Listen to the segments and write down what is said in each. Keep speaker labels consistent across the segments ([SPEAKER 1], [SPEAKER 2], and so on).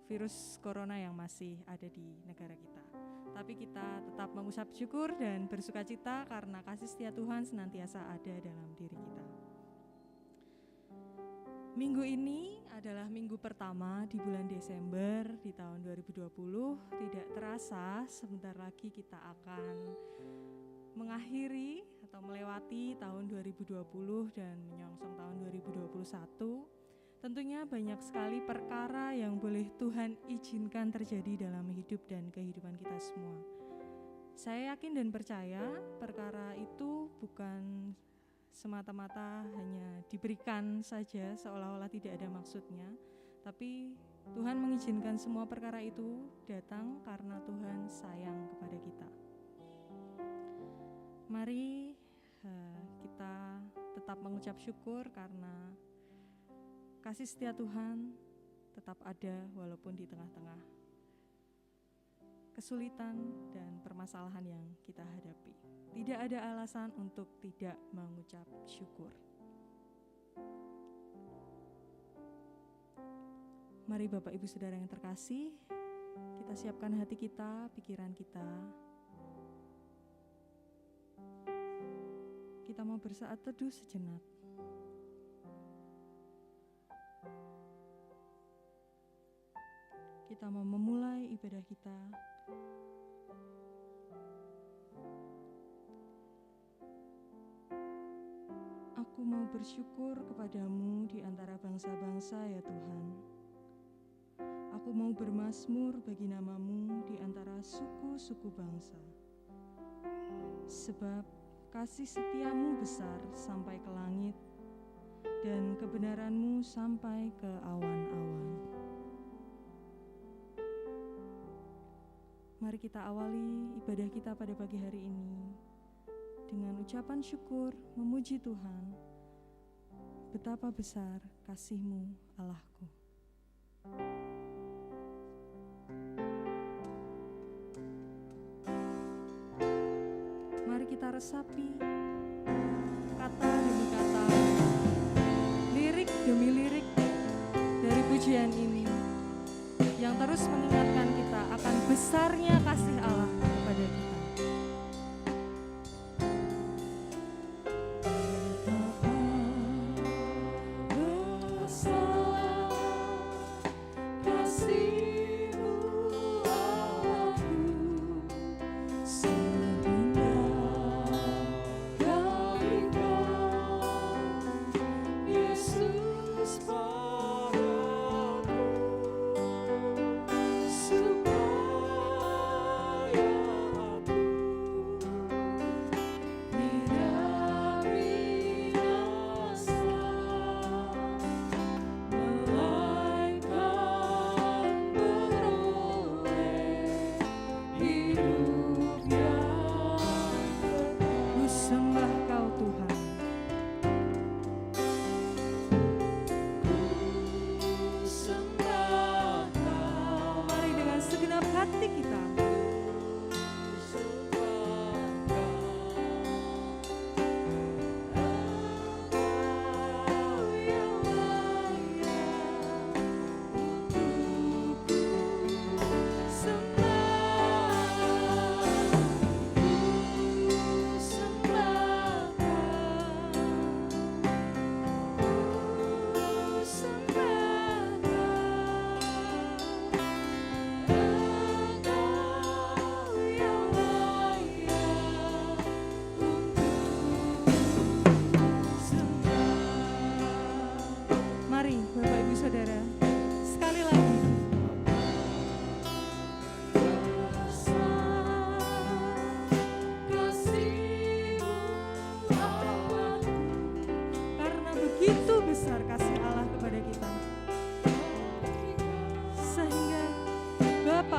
[SPEAKER 1] virus corona yang masih ada di negara kita. Tapi kita tetap mengucap syukur dan bersukacita karena kasih setia Tuhan senantiasa ada dalam diri kita. Minggu ini adalah minggu pertama di bulan Desember di tahun 2020. Tidak terasa sebentar lagi kita akan mengakhiri atau melewati tahun 2020 dan menyongsong tahun 2021. Tentunya banyak sekali perkara yang boleh Tuhan izinkan terjadi dalam hidup dan kehidupan kita semua. Saya yakin dan percaya perkara itu bukan semata-mata hanya diberikan saja seolah-olah tidak ada maksudnya, tapi Tuhan mengizinkan semua perkara itu datang karena Tuhan sayang kepada kita. Mari kita tetap mengucap syukur karena kasih setia Tuhan tetap ada walaupun di tengah-tengah kesulitan dan permasalahan yang kita hadapi. Tidak ada alasan untuk tidak mengucap syukur. Mari Bapak Ibu Saudara yang terkasih, kita siapkan hati kita, pikiran kita. Kita mau bersaat teduh sejenak. Kita mau memulai ibadah kita. Aku mau bersyukur kepadamu di antara bangsa-bangsa ya Tuhan. Aku mau bermazmur bagi namamu di antara suku-suku bangsa. Sebab kasih setiamu besar sampai ke langit dan kebenaranmu sampai ke awan-awan. Mari kita awali ibadah kita pada pagi hari ini dengan ucapan syukur memuji Tuhan. Betapa besar kasih-Mu, Allahku. Mari kita resapi kata demi kata, lirik demi lirik dari pujian ini yang terus mengingatkan kita akan besarnya kasih Allah kepada kita.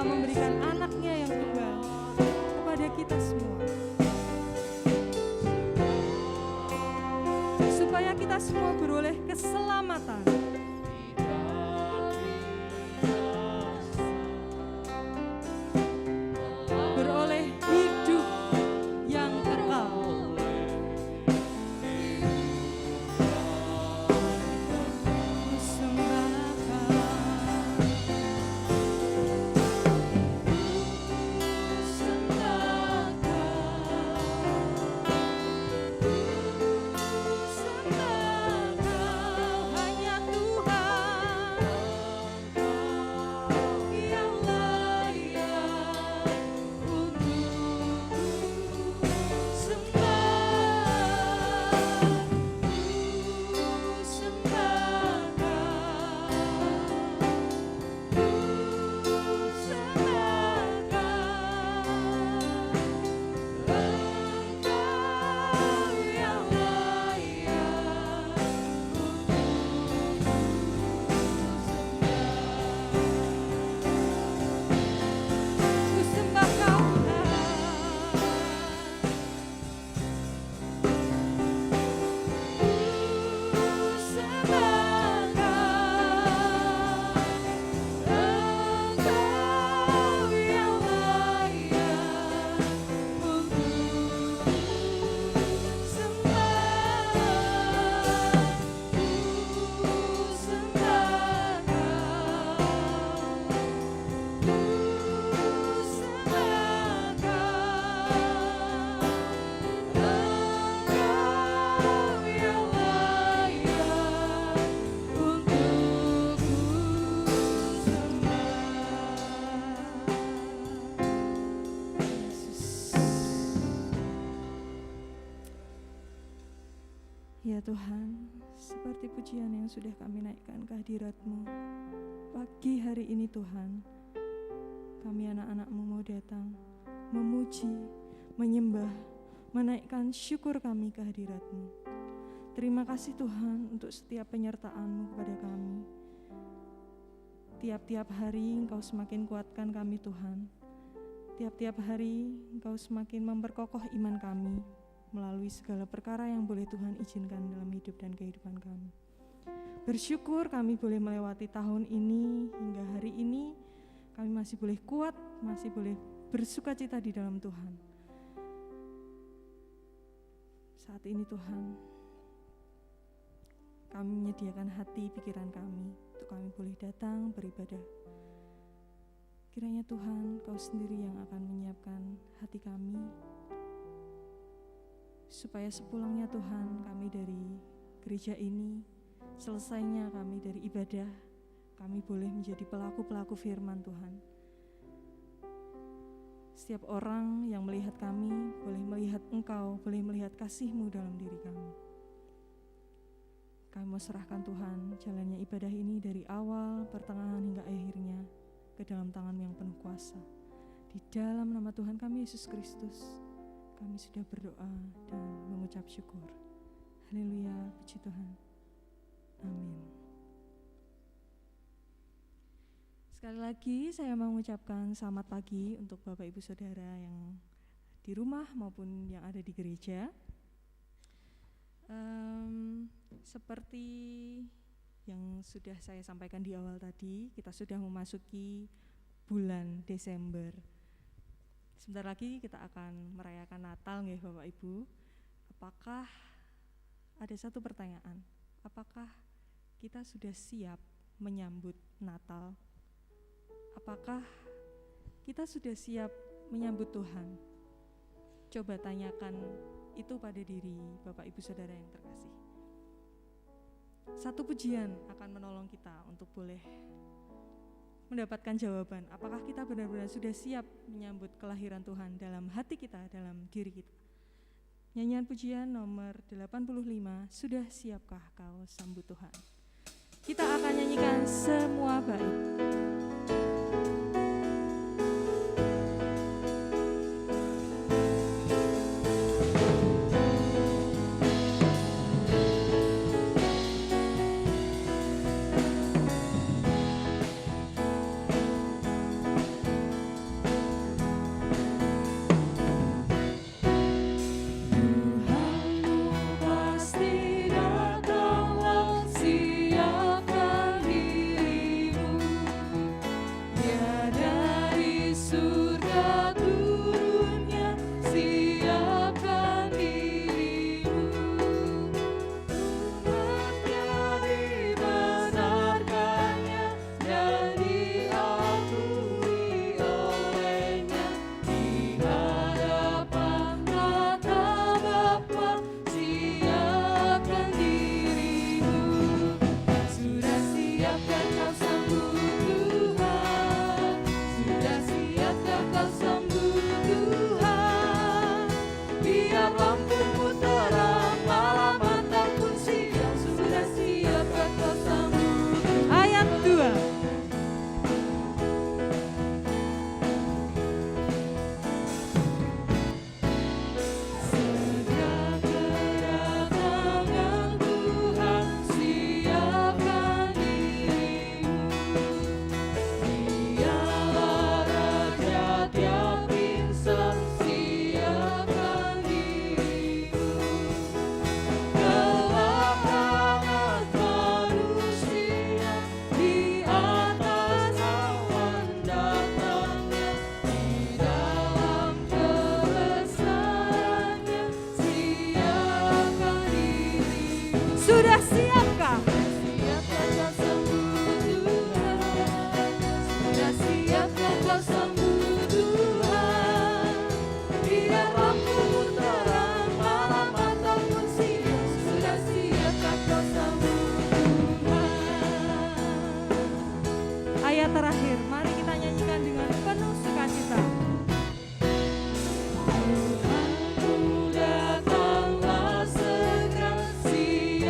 [SPEAKER 1] Memberikan anaknya yang tunggal kepada kita semua supaya kita semua beroleh keselamatan, beroleh hidup yang kekal. Ku sembahkan Tuhan, seperti pujian yang sudah kami naikkan ke hadirat-Mu pagi hari ini Tuhan, kami anak-anak-Mu mau datang, memuji, menyembah, menaikkan syukur kami ke hadirat-Mu. Terima kasih Tuhan untuk setiap penyertaan-Mu kepada kami. Tiap-tiap hari Engkau semakin kuatkan kami Tuhan. Tiap-tiap hari Engkau semakin memperkokoh iman kami melalui segala perkara yang boleh Tuhan izinkan dalam hidup dan kehidupan kami. Bersyukur kami boleh melewati tahun ini hingga hari ini, kami masih boleh kuat, masih boleh bersukacita di dalam Tuhan. Saat ini Tuhan, kami menyediakan hati pikiran kami untuk kami boleh datang beribadah. Kiranya Tuhan, Kau sendiri yang akan menyiapkan hati kami, supaya sepulangnya Tuhan kami dari gereja ini, selesainya kami dari ibadah, kami boleh menjadi pelaku-pelaku firman Tuhan. Setiap orang yang melihat kami boleh melihat Engkau, boleh melihat kasih-Mu dalam diri kami. Kami mau serahkan Tuhan jalannya ibadah ini dari awal, pertengahan hingga akhirnya ke dalam tangan yang penuh kuasa. Di dalam nama Tuhan kami Yesus Kristus, kami sudah berdoa dan mengucap syukur. Haleluya, puji Tuhan. Amin. Sekali lagi saya mau mengucapkan selamat pagi untuk Bapak Ibu Saudara yang di rumah maupun yang ada di gereja. Seperti yang sudah saya sampaikan di awal tadi, kita sudah memasuki bulan Desember. Sebentar lagi kita akan merayakan Natal nggih Bapak Ibu. Apakah ada satu pertanyaan, apakah kita sudah siap menyambut Natal? Apakah kita sudah siap menyambut Tuhan? Coba tanyakan itu pada diri Bapak Ibu Saudara yang terkasih. Satu pujian akan menolong kita untuk boleh mendapatkan jawaban, apakah kita benar-benar sudah siap menyambut kelahiran Tuhan dalam hati kita, dalam diri kita. Nyanyian pujian nomor 85, Sudah Siapkah Kau Sambut Tuhan. Kita akan nyanyikan Semua Baik. Sudah siapkah? Sudah siapkah kau sambut Tuhan? Biar lampumu terang malam ataupun siang. Sudah siapkah kau sambut Tuhan? Ayat terakhir, mari kita nyanyikan dengan penuh sukacita. Tuhanku datanglah segera, siapkan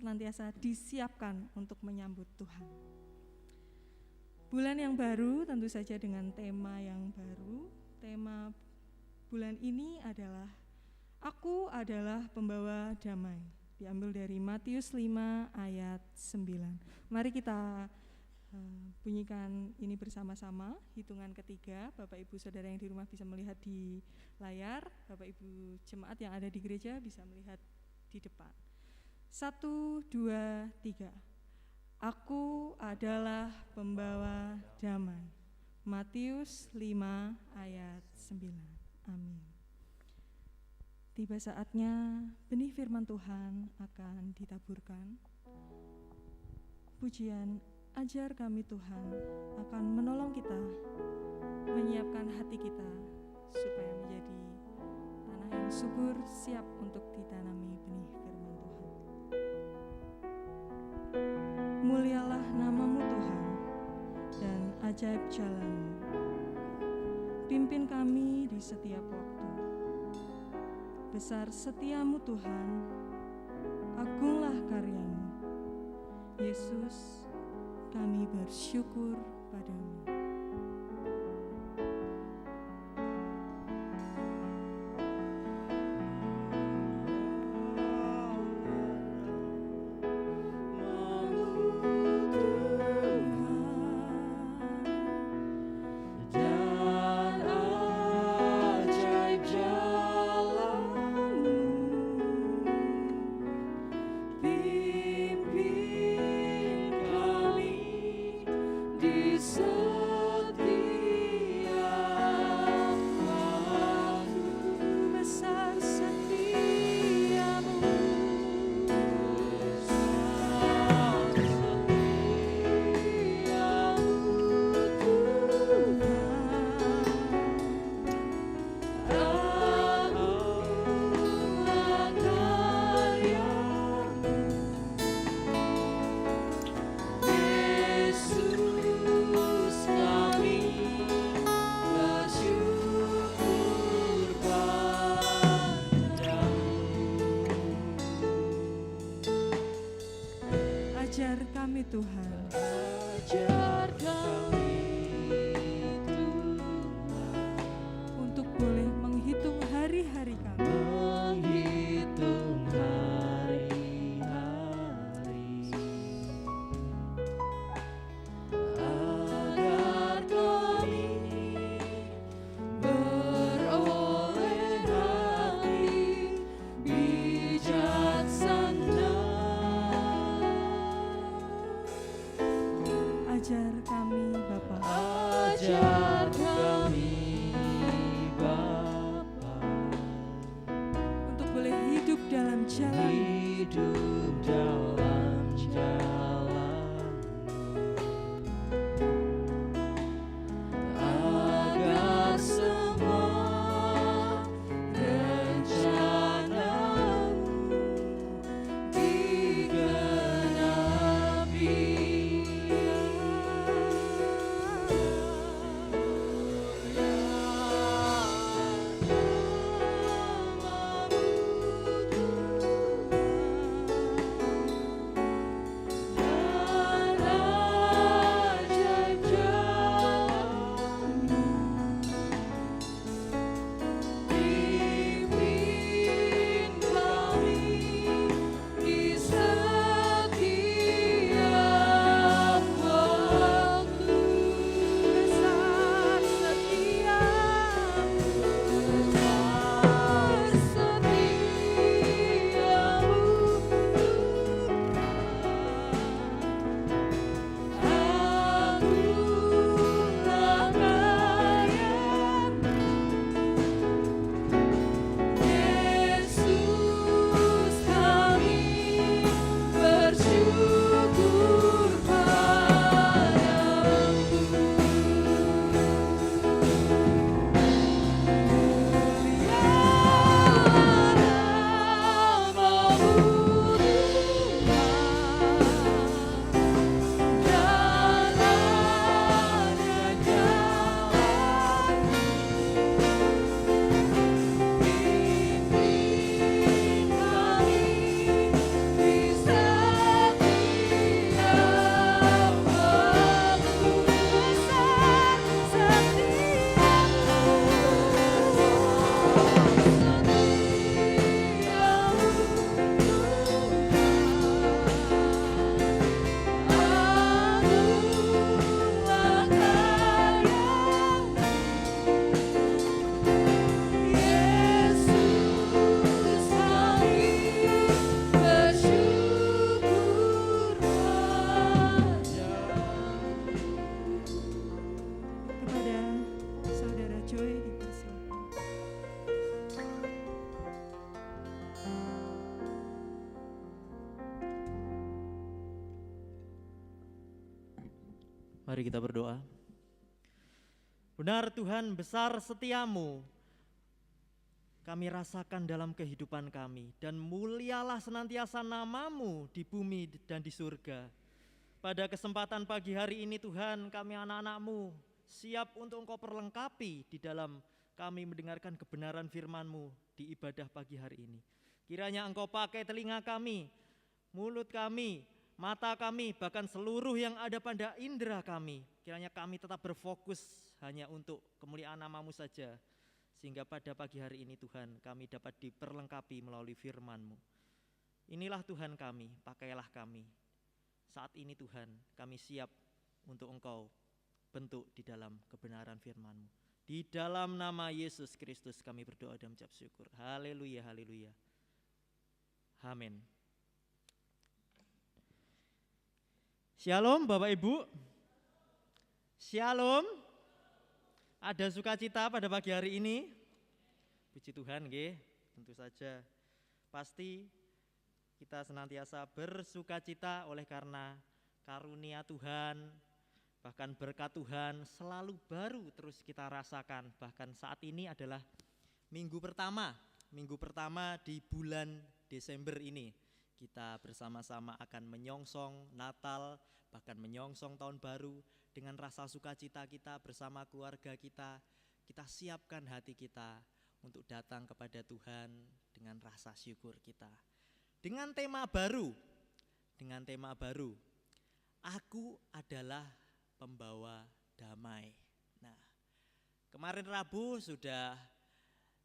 [SPEAKER 1] senantiasa disiapkan untuk menyambut Tuhan. Bulan yang baru tentu saja dengan tema yang baru. Tema bulan ini adalah Aku adalah pembawa damai. Diambil dari Matius 5 ayat 9. Mari kita bunyikan ini bersama-sama. Hitungan ketiga, Bapak Ibu Saudara yang di rumah bisa melihat di layar, Bapak Ibu jemaat yang ada di gereja bisa melihat di depan. 1, 2, 3. Aku adalah pembawa damai. Matius 5 ayat 9. Amin. Tiba saatnya benih firman Tuhan akan ditaburkan. Pujian Ajar Kami Tuhan akan menolong kita menyiapkan hati kita supaya menjadi tanah yang subur siap untuk ditanami benih firman Tuhan. Mulialah namamu Tuhan dan ajaib jalanmu. Pimpin kami di setiap waktu. Besar setiamu Tuhan, agunglah karyamu. Yesus, kami bersyukur padamu. Ajar kami Tuhan, ajar kami Tuhan, untuk boleh menghitung hari-hari kami, menghitung hari-hari, agar kami beroleh hati bijaksana.
[SPEAKER 2] Mari kita berdoa. Benar Tuhan, besar setiamu kami rasakan dalam kehidupan kami, dan mulialah senantiasa namamu di bumi dan di surga. Pada kesempatan pagi hari ini Tuhan, kami anak-anakmu siap untuk Engkau perlengkapi di dalam kami mendengarkan kebenaran firman-Mu di ibadah pagi hari ini. Kiranya Engkau pakai telinga kami, mulut kami, mata kami, bahkan seluruh yang ada pada indera kami. Kiranya kami tetap berfokus hanya untuk kemuliaan nama-Mu saja. Sehingga pada pagi hari ini Tuhan, kami dapat diperlengkapi melalui firman-Mu. Inilah Tuhan kami, pakailah kami. Saat ini Tuhan, kami siap untuk Engkau bentuk di dalam kebenaran firman-Mu. Di dalam nama Yesus Kristus kami berdoa dan mengucap syukur. Haleluya, haleluya. Amin. Shalom Bapak Ibu. Shalom. Ada sukacita pada pagi hari ini? Puji Tuhan, nggih. Tentu saja. Pasti kita senantiasa bersukacita oleh karena karunia Tuhan, bahkan berkat Tuhan selalu baru terus kita rasakan. Bahkan saat ini adalah minggu pertama di bulan Desember ini. Kita bersama-sama akan menyongsong Natal, bahkan menyongsong tahun baru dengan rasa sukacita kita bersama keluarga kita. Kita siapkan hati kita untuk datang kepada Tuhan dengan rasa syukur kita. Dengan tema baru, aku adalah pembawa damai. Nah, kemarin Rabu sudah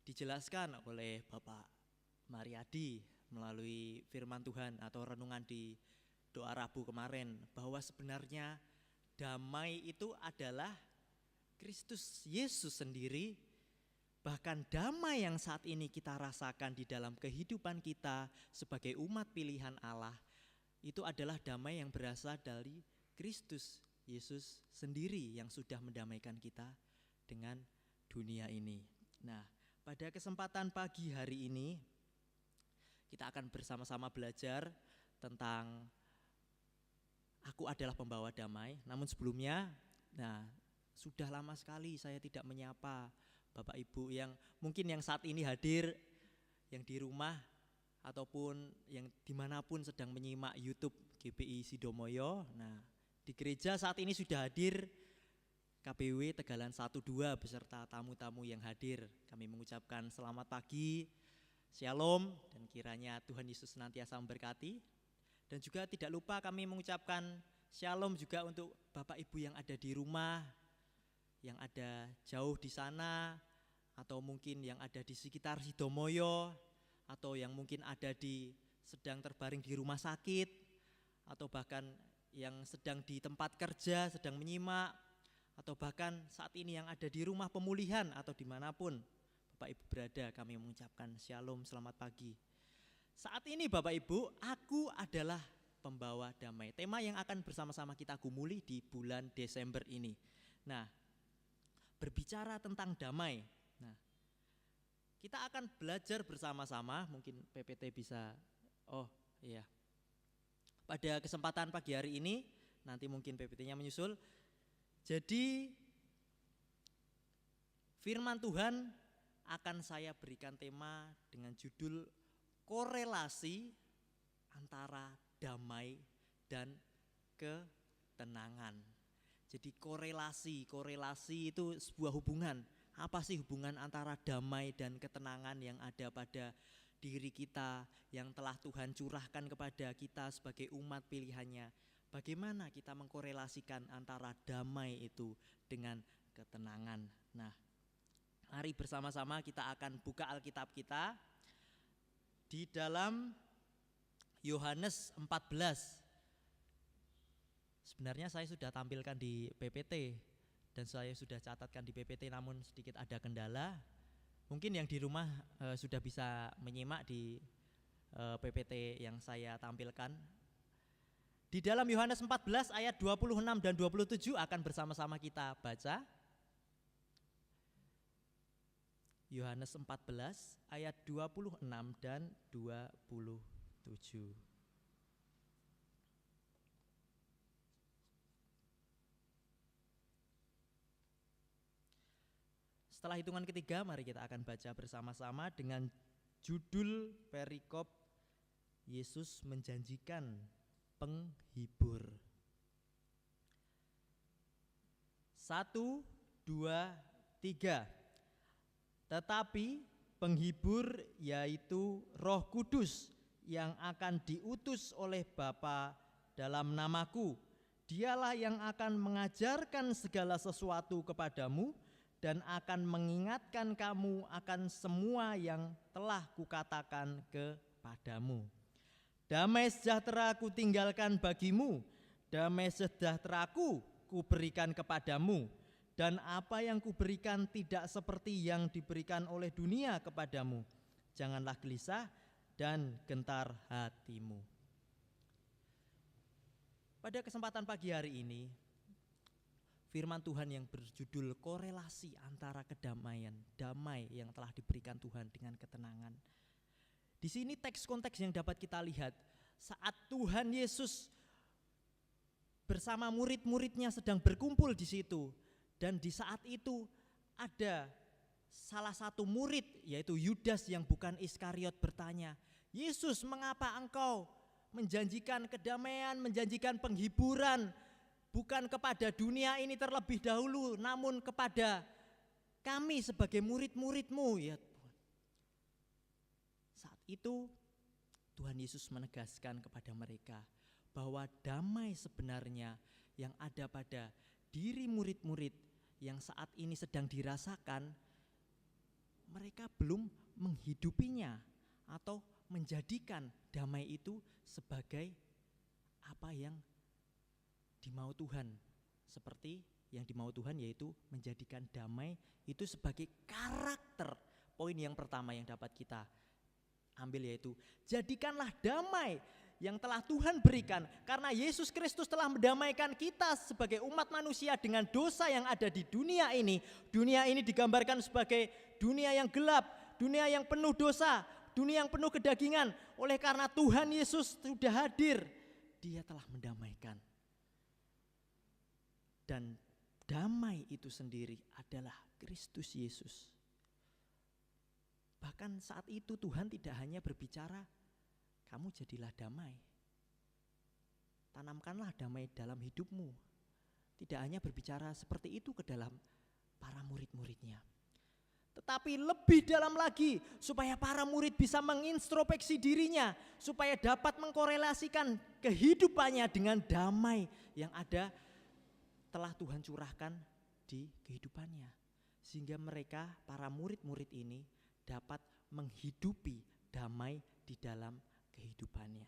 [SPEAKER 2] dijelaskan oleh Bapak Mariadi melalui firman Tuhan atau renungan di doa Rabu kemarin, bahwa sebenarnya damai itu adalah Kristus Yesus sendiri. Bahkan damai yang saat ini kita rasakan di dalam kehidupan kita sebagai umat pilihan Allah, itu adalah damai yang berasal dari Kristus Yesus sendiri yang sudah mendamaikan kita dengan dunia ini. Nah, pada kesempatan pagi hari ini kita akan bersama-sama belajar tentang aku adalah pembawa damai. Namun sebelumnya, sudah lama sekali saya tidak menyapa Bapak Ibu yang mungkin yang saat ini hadir, yang di rumah ataupun yang dimanapun sedang menyimak YouTube GPI Sidomoyo. Nah, di gereja saat ini sudah hadir KPW Tegalan 1-2 beserta tamu-tamu yang hadir. Kami mengucapkan selamat pagi, Shalom, dan kiranya Tuhan Yesus senantiasa memberkati. Dan juga tidak lupa kami mengucapkan Shalom juga untuk Bapak Ibu yang ada di rumah, yang ada jauh di sana, atau mungkin yang ada di sekitar Sidomoyo, atau yang mungkin ada sedang terbaring di rumah sakit, atau bahkan yang sedang di tempat kerja, sedang menyimak, atau bahkan saat ini yang ada di rumah pemulihan atau dimanapun Bapak Ibu berada, kami mengucapkan Shalom, selamat pagi. Saat ini Bapak Ibu, aku adalah pembawa damai. Tema yang akan bersama-sama kita gumuli di bulan Desember ini. Nah, berbicara tentang damai. Nah, kita akan belajar bersama-sama, mungkin PPT bisa, pada kesempatan pagi hari ini, nanti mungkin PPT-nya menyusul. Jadi, firman Tuhan akan saya berikan tema dengan judul korelasi antara damai dan ketenangan. Jadi korelasi itu sebuah hubungan. Apa sih hubungan antara damai dan ketenangan yang ada pada diri kita, yang telah Tuhan curahkan kepada kita sebagai umat pilihannya? Bagaimana kita mengkorelasikan antara damai itu dengan ketenangan? Nah, mari bersama-sama kita akan buka Alkitab kita di dalam Yohanes 14. Sebenarnya saya sudah tampilkan di PPT dan saya sudah catatkan di PPT, namun sedikit ada kendala. Mungkin yang di rumah sudah bisa menyimak di PPT yang saya tampilkan. Di dalam Yohanes 14 ayat 26 dan 27 akan bersama-sama kita baca. Yohanes 14 ayat 26 dan 27. Setelah hitungan ketiga, mari kita akan baca bersama-sama dengan judul perikop Yesus menjanjikan penghibur. 1, 2, 3. Tetapi penghibur yaitu Roh Kudus yang akan diutus oleh Bapa dalam namaku. Dialah yang akan mengajarkan segala sesuatu kepadamu dan akan mengingatkan kamu akan semua yang telah kukatakan kepadamu. Damai sejahtera ku tinggalkan bagimu, damai sejahteraku kuberikan kepadamu, dan apa yang kuberikan tidak seperti yang diberikan oleh dunia kepadamu. Janganlah gelisah dan gentar hatimu. Pada kesempatan pagi hari ini, firman Tuhan yang berjudul korelasi antara kedamaian, damai yang telah diberikan Tuhan dengan ketenangan. Di sini teks-konteks yang dapat kita lihat saat Tuhan Yesus bersama murid-muridnya sedang berkumpul di situ, dan di saat itu ada salah satu murid yaitu Yudas yang bukan Iskariot bertanya, "Yesus, mengapa engkau menjanjikan kedamaian, menjanjikan penghiburan bukan kepada dunia ini terlebih dahulu, namun kepada kami sebagai murid-murid-Mu ya Tuhan." Saat itu Tuhan Yesus menegaskan kepada mereka bahwa damai sebenarnya yang ada pada diri murid-murid yang saat ini sedang dirasakan, mereka belum menghidupinya atau menjadikan damai itu sebagai apa yang dimau Tuhan, seperti yang dimau Tuhan yaitu menjadikan damai itu sebagai karakter. Poin yang pertama yang dapat kita ambil yaitu jadikanlah damai yang telah Tuhan berikan, karena Yesus Kristus telah mendamaikan kita sebagai umat manusia dengan dosa yang ada di dunia ini. Dunia ini digambarkan sebagai dunia yang gelap, dunia yang penuh dosa, dunia yang penuh kedagingan. Oleh karena Tuhan Yesus sudah hadir, Dia telah mendamaikan. Dan damai itu sendiri adalah Kristus Yesus. Bahkan saat itu Tuhan tidak hanya berbicara, "Kamu jadilah damai, tanamkanlah damai dalam hidupmu." Tidak hanya berbicara seperti itu ke dalam para murid-muridnya, tetapi lebih dalam lagi supaya para murid bisa mengintrospeksi dirinya, supaya dapat mengkorelasikan kehidupannya dengan damai yang ada telah Tuhan curahkan di kehidupannya, sehingga mereka para murid-murid ini dapat menghidupi damai di dalam kehidupannya.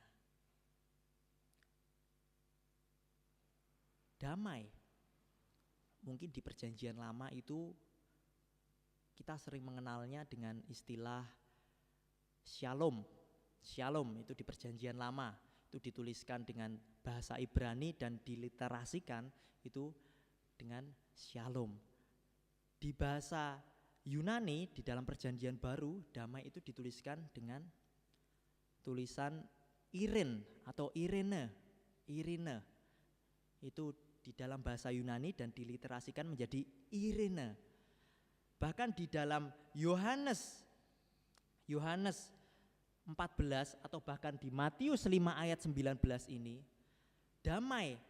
[SPEAKER 2] Damai mungkin di perjanjian lama itu kita sering mengenalnya dengan istilah shalom. Shalom itu di perjanjian lama itu dituliskan dengan bahasa Ibrani dan diliterasikan itu dengan shalom. Di bahasa Yunani di dalam perjanjian baru, damai itu dituliskan dengan tulisan Iren atau Irene. Irene itu di dalam bahasa Yunani dan diliterasikan menjadi Irene. Bahkan di dalam Yohanes 14 atau bahkan di Matius 5 ayat 19 ini, damai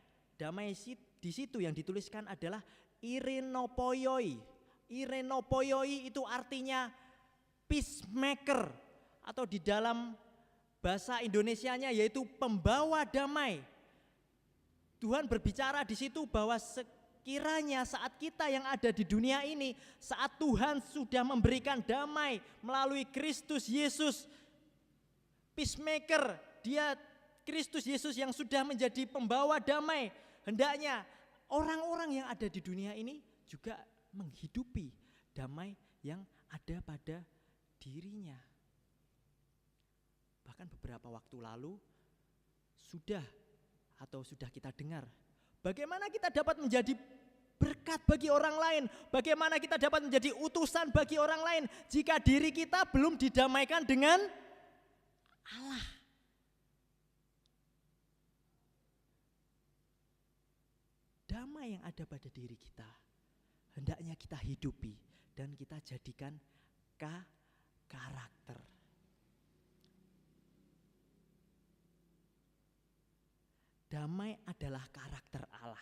[SPEAKER 2] di situ yang dituliskan adalah Irenopoioi. Irenopoioi itu artinya peacemaker, atau di dalam bahasa Indonesianya yaitu pembawa damai. Tuhan berbicara di situ bahwa sekiranya saat kita yang ada di dunia ini, saat Tuhan sudah memberikan damai melalui Kristus Yesus, peacemaker, Dia Kristus Yesus yang sudah menjadi pembawa damai, hendaknya orang-orang yang ada di dunia ini juga menghidupi damai yang ada pada dirinya. Bahkan beberapa waktu lalu sudah kita dengar bagaimana kita dapat menjadi berkat bagi orang lain, bagaimana kita dapat menjadi utusan bagi orang lain jika diri kita belum didamaikan dengan Allah. Damai yang ada pada diri kita hendaknya kita hidupi dan kita jadikan karakter. Damai adalah karakter Allah.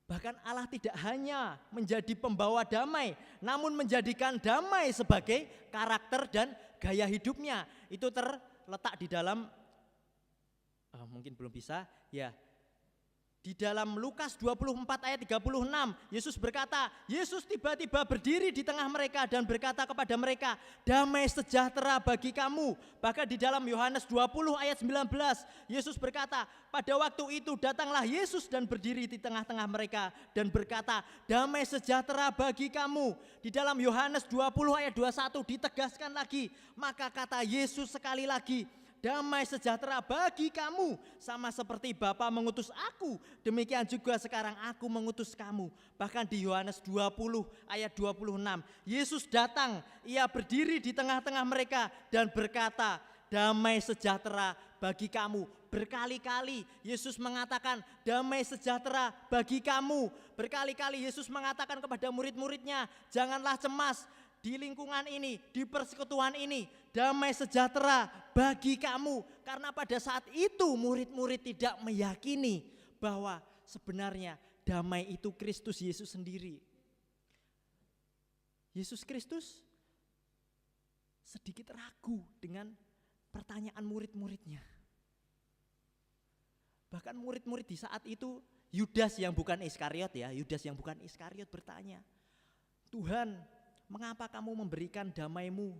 [SPEAKER 2] Bahkan Allah tidak hanya menjadi pembawa damai, namun menjadikan damai sebagai karakter dan gaya hidupnya. Itu terletak di dalam, mungkin belum bisa, ya. Di dalam Lukas 24 ayat 36, Yesus berkata, Yesus tiba-tiba berdiri di tengah mereka dan berkata kepada mereka, damai sejahtera bagi kamu. Bahkan di dalam Yohanes 20 ayat 19, Yesus berkata, pada waktu itu datanglah Yesus dan berdiri di tengah-tengah mereka dan berkata, damai sejahtera bagi kamu. Di dalam Yohanes 20 ayat 21 ditegaskan lagi, maka kata Yesus sekali lagi, damai sejahtera bagi kamu, sama seperti Bapa mengutus aku, demikian juga sekarang aku mengutus kamu. Bahkan di Yohanes 20 ayat 26, Yesus datang, ia berdiri di tengah-tengah mereka dan berkata, damai sejahtera bagi kamu. Berkali-kali Yesus mengatakan damai sejahtera bagi kamu. Berkali-kali Yesus mengatakan kepada murid-muridnya, janganlah cemas. Di lingkungan ini, di persekutuan ini, damai sejahtera bagi kamu. Karena pada saat itu murid-murid tidak meyakini bahwa sebenarnya damai itu Kristus Yesus sendiri. Yesus Kristus sedikit ragu dengan pertanyaan murid-muridnya. Bahkan murid-murid di saat itu, Yudas yang bukan Iskariot ya, Yudas yang bukan Iskariot bertanya, Tuhan, mengapa kamu memberikan damai-Mu?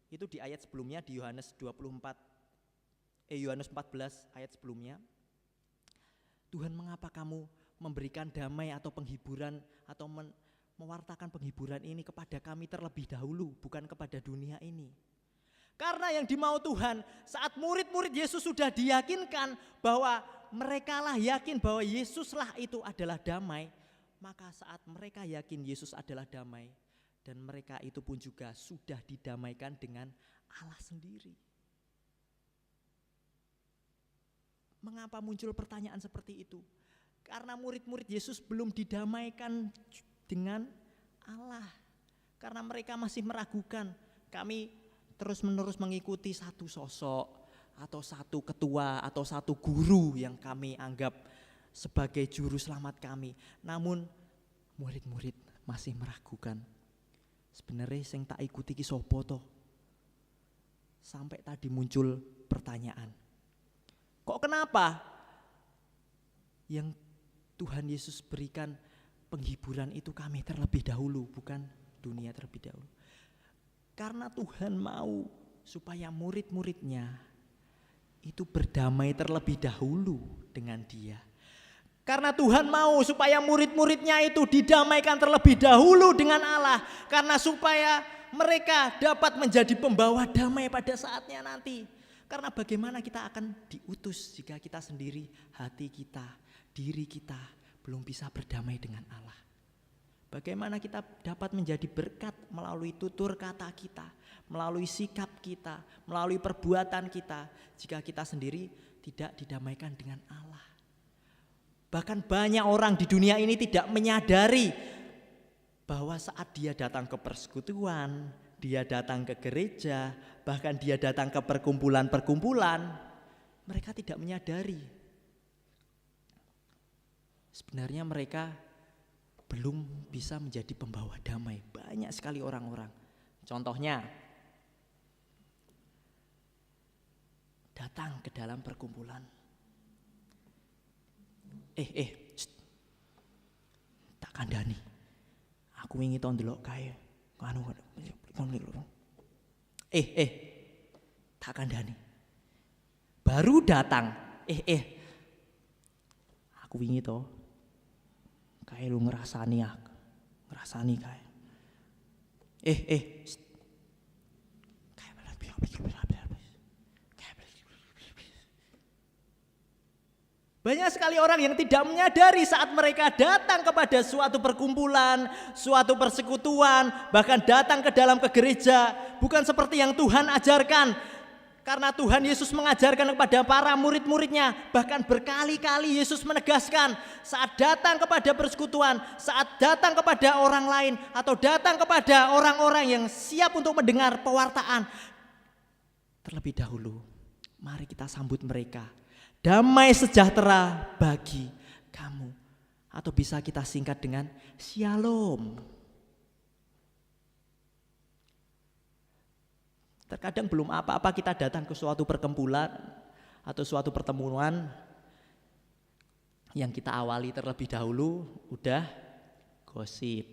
[SPEAKER 2] Itu di ayat sebelumnya di Yohanes 14 ayat sebelumnya. Tuhan, mengapa kamu memberikan damai atau penghiburan atau mewartakan penghiburan ini kepada kami terlebih dahulu, bukan kepada dunia ini? Karena yang dimau Tuhan, saat murid-murid Yesus sudah diyakinkan bahwa merekalah yakin bahwa Yesuslah itu adalah damai, maka saat mereka yakin Yesus adalah damai, dan mereka itu pun juga sudah didamaikan dengan Allah sendiri. Mengapa muncul pertanyaan seperti itu? Karena murid-murid Yesus belum didamaikan dengan Allah. Karena mereka masih meragukan. Kami terus-menerus mengikuti satu sosok atau satu ketua atau satu guru yang kami anggap sebagai juru selamat kami. Namun murid-murid masih meragukan. Sebenarnya sing tak ikuti ki sapa to? Sampai tadi muncul pertanyaan. Kok kenapa yang Tuhan Yesus berikan penghiburan itu kami terlebih dahulu, bukan dunia terlebih dahulu? Karena Tuhan mau supaya murid-muridnya itu berdamai terlebih dahulu dengan Dia. Karena Tuhan mau supaya murid-muridnya itu didamaikan terlebih dahulu dengan Allah. Karena supaya mereka dapat menjadi pembawa damai pada saatnya nanti. Karena bagaimana kita akan diutus jika kita sendiri, hati kita, diri kita belum bisa berdamai dengan Allah. Bagaimana kita dapat menjadi berkat melalui tutur kata kita, melalui sikap kita, melalui perbuatan kita, jika kita sendiri tidak didamaikan dengan Allah. Bahkan banyak orang di dunia ini tidak menyadari bahwa saat dia datang ke persekutuan, dia datang ke gereja, bahkan dia datang ke perkumpulan-perkumpulan, mereka tidak menyadari. Sebenarnya mereka belum bisa menjadi pembawa damai. Banyak sekali orang-orang. Contohnya, datang ke dalam perkumpulan. Tak kandani. Aku wingi to ndelok kae. Tak kandani. Baru datang. Aku wingi to. Kae lu ngrasani aku. Ngrasani kae. Banyak sekali orang yang tidak menyadari saat mereka datang kepada suatu perkumpulan, suatu persekutuan, bahkan datang ke dalam ke gereja, bukan seperti yang Tuhan ajarkan. Karena Tuhan Yesus mengajarkan kepada para murid-muridnya, bahkan berkali-kali Yesus menegaskan saat datang kepada persekutuan, saat datang kepada orang lain, atau datang kepada orang-orang yang siap untuk mendengar pewartaan, terlebih dahulu mari kita sambut mereka. Damai sejahtera bagi kamu, atau bisa kita singkat dengan Shalom. Terkadang belum apa-apa kita datang ke suatu perkumpulan atau suatu pertemuan yang kita awali terlebih dahulu udah gosip.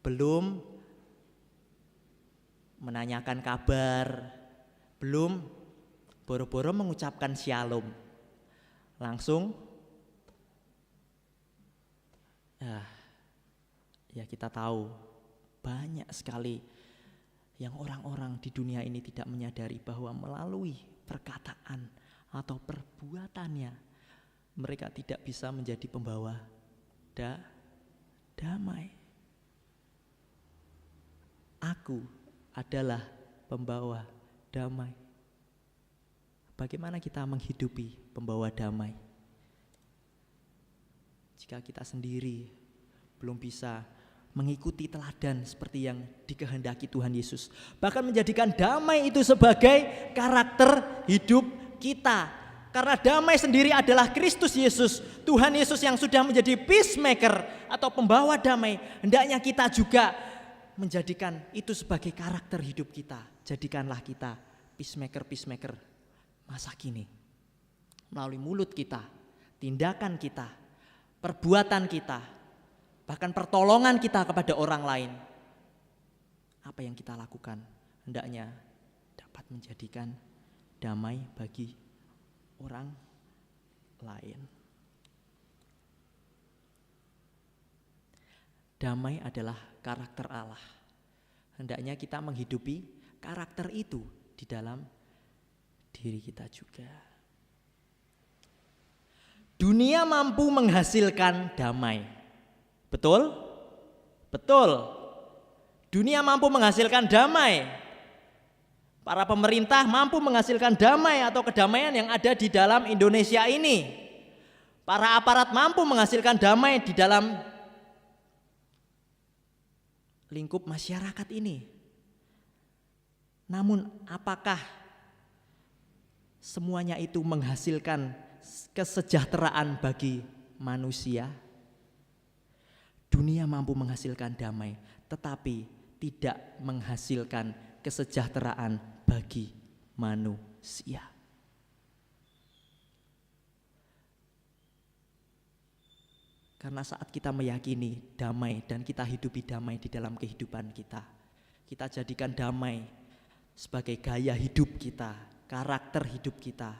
[SPEAKER 2] Belum menanyakan kabar, belum boro-boro mengucapkan shalom. Langsung ya kita tahu banyak sekali yang orang-orang di dunia ini tidak menyadari bahwa melalui perkataan atau perbuatannya mereka tidak bisa menjadi pembawa damai. Aku adalah pembawa damai. Bagaimana kita menghidupi pembawa damai? Jika kita sendiri belum bisa mengikuti teladan seperti yang dikehendaki Tuhan Yesus, bahkan menjadikan damai itu sebagai karakter hidup kita. Karena damai sendiri adalah Kristus Yesus, Tuhan Yesus yang sudah menjadi peacemaker atau pembawa damai. Hendaknya kita juga menjadikan itu sebagai karakter hidup kita. Jadikanlah kita peacemaker masa kini. Melalui mulut kita, tindakan kita, perbuatan kita, bahkan pertolongan kita kepada orang lain. Apa yang kita lakukan hendaknya dapat menjadikan damai bagi orang lain. Damai adalah karakter Allah. Hendaknya kita menghidupi karakter itu di dalam diri kita juga. Dunia mampu menghasilkan damai. Betul? Betul. Dunia mampu menghasilkan damai. Para pemerintah mampu menghasilkan damai atau kedamaian yang ada di dalam Indonesia ini. Para aparat mampu menghasilkan damai di dalam lingkup masyarakat ini. Namun apakah semuanya itu menghasilkan kesejahteraan bagi manusia? Dunia mampu menghasilkan damai, tetapi tidak menghasilkan kesejahteraan bagi manusia. Karena saat kita meyakini damai dan kita hidupi damai di dalam kehidupan kita, kita jadikan damai sebagai gaya hidup kita, karakter hidup kita,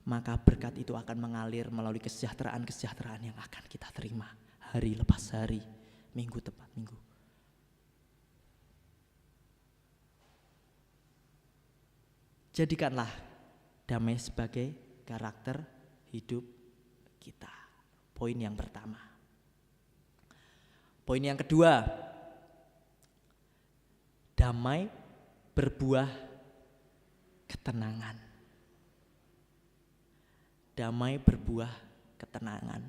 [SPEAKER 2] maka berkat itu akan mengalir melalui kesejahteraan-kesejahteraan yang akan kita terima hari lepas hari, minggu tepat minggu. Jadikanlah damai sebagai karakter hidup kita. Poin yang pertama. Poin yang kedua, damai berbuah ketenangan. Damai berbuah ketenangan.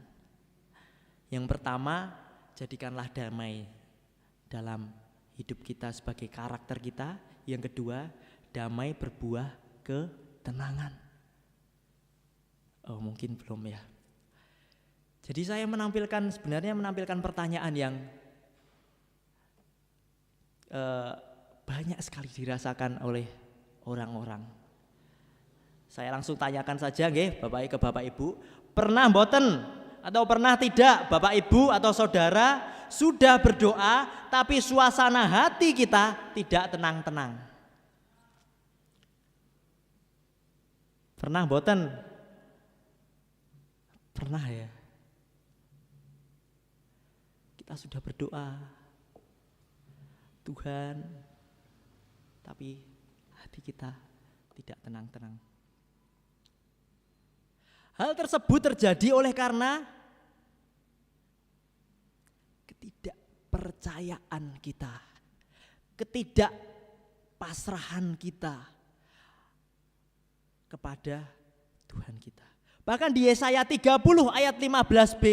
[SPEAKER 2] Yang pertama, jadikanlah damai dalam hidup kita sebagai karakter kita. Yang kedua, damai berbuah ketenangan. Oh, mungkin belum ya. Jadi saya sebenarnya menampilkan pertanyaan yang banyak sekali dirasakan oleh orang-orang. Saya langsung tanyakan saja nggih, Bapak ke Bapak Ibu, pernah mboten atau pernah tidak Bapak Ibu atau saudara sudah berdoa tapi suasana hati kita tidak tenang-tenang? Pernah mboten? Pernah ya. Kita sudah berdoa Tuhan, tapi hati kita tidak tenang-tenang. Hal tersebut terjadi oleh karena ketidakpercayaan kita, ketidakpahaman pasrahan kita kepada Tuhan kita. Bahkan di Yesaya 30 ayat 15b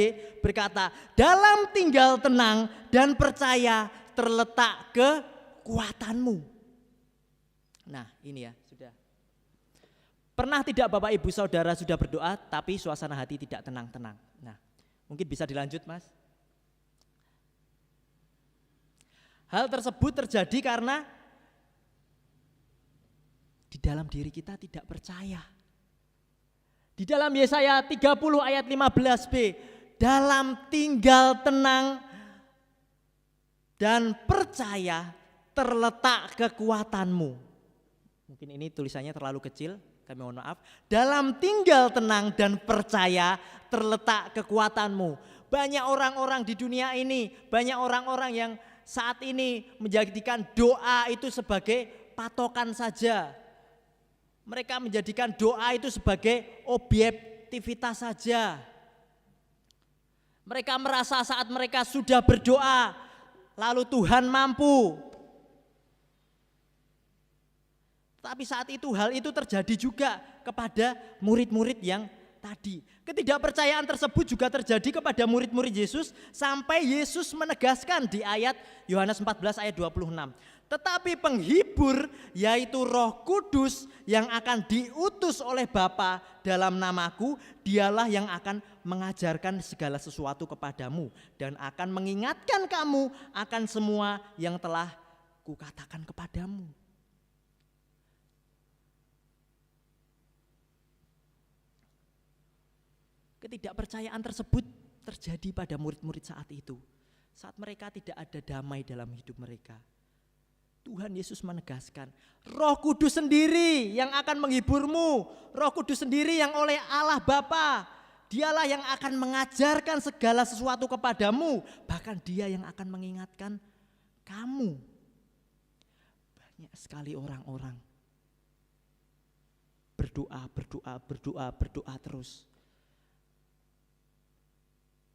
[SPEAKER 2] berkata, dalam tinggal tenang dan percaya terletak kekuatanmu. Nah ini ya sudah. Pernah tidak Bapak Ibu Saudara sudah berdoa tapi suasana hati tidak tenang-tenang? Nah mungkin bisa dilanjut Mas. Hal tersebut terjadi karena di dalam diri kita tidak percaya. Di dalam Yesaya 30 ayat 15b, dalam tinggal tenang dan percaya terletak kekuatanmu. Mungkin ini tulisannya terlalu kecil, kami mohon maaf. Dalam tinggal tenang dan percaya terletak kekuatanmu. Banyak orang-orang di dunia ini, banyak orang-orang yang saat ini menjadikan doa itu sebagai patokan saja. Mereka menjadikan doa itu sebagai objektivitas saja. Mereka merasa saat mereka sudah berdoa, lalu Tuhan mampu. Tapi saat itu hal itu terjadi juga kepada murid-murid yang tadi. Ketidakpercayaan tersebut juga terjadi kepada murid-murid Yesus sampai Yesus menegaskan di ayat Yohanes 14 ayat 26. Tetapi penghibur yaitu Roh Kudus yang akan diutus oleh Bapa dalam namaku, dialah yang akan mengajarkan segala sesuatu kepadamu dan akan mengingatkan kamu akan semua yang telah kukatakan kepadamu. Ketidakpercayaan tersebut terjadi pada murid-murid saat itu. Saat mereka tidak ada damai dalam hidup mereka. Tuhan Yesus menegaskan, Roh Kudus sendiri yang akan menghiburmu. Roh Kudus sendiri yang oleh Allah Bapa, dialah yang akan mengajarkan segala sesuatu kepadamu. Bahkan dia yang akan mengingatkan kamu. Banyak sekali orang-orang berdoa terus.